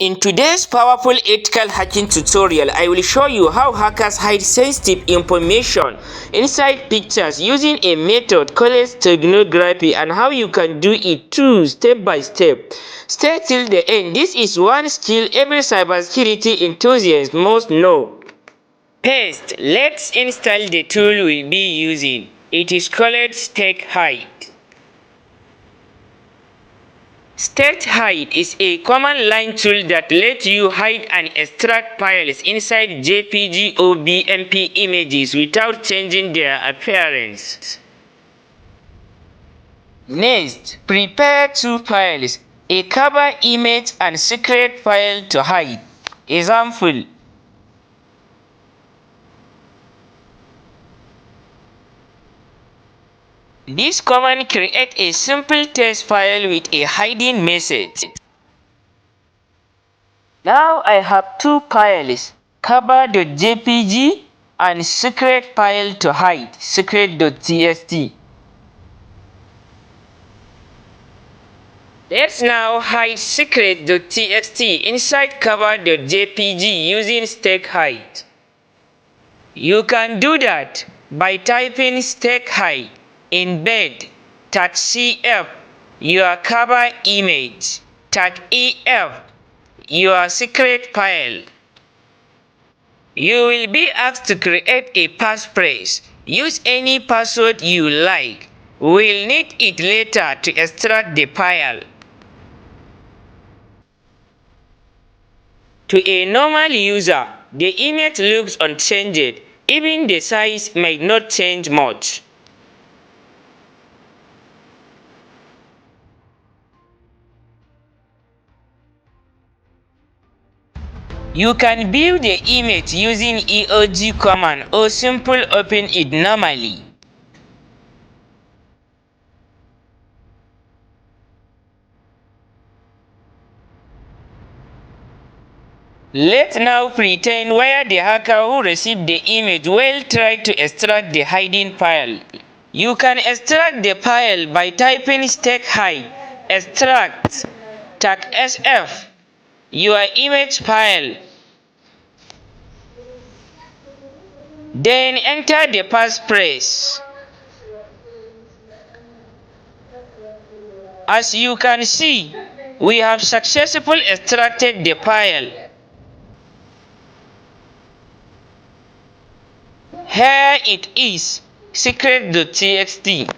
In today's powerful ethical hacking tutorial, I will show you how hackers hide sensitive information inside pictures using a method called Steganography, and how you can do it too, step by step. Stay till the end. This is one skill every cybersecurity enthusiast must know. First, let's install the tool we'll be using. It is called Steghide. Steghide is a command line tool that lets you hide and extract files inside JPG or BMP images without changing their appearance. Next, prepare two files, a cover image and secret file to hide. Example: this command creates a simple text file with a hiding message. Now I have two files, cover.jpg and secret file to hide, secret.txt. Let's now hide secret.txt inside cover.jpg using Steghide. You can do that by typing Steghide embed .cf your cover image, .ef your secret file. You will be asked to create a passphrase. Use any password you like. We'll need it later to extract the file. To a normal user, the image looks unchanged. Even the size might not change much. You can view the image using EOG command or simply open it normally. Let's now pretend where the hacker who received the image will try to extract the hiding file. You can extract the file by typing Steghide extract .sf your image file. Then enter the passphrase. As you can see, we have successfully extracted the file. Here it is, secret.txt.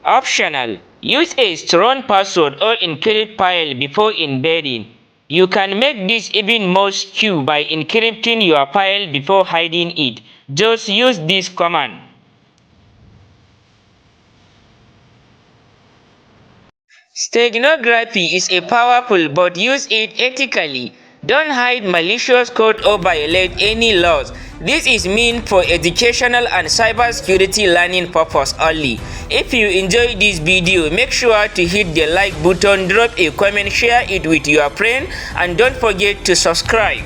Optional: use a strong password or encrypt file before embedding. You can make this even more secure by encrypting your file before hiding it. Just use this command. Steganography is a powerful, but use it ethically. Don't hide malicious code or violate any laws. This is meant for educational and cybersecurity learning purpose only. If you enjoyed this video, make sure to hit the like button, drop a comment, share it with your friend, and don't forget to subscribe.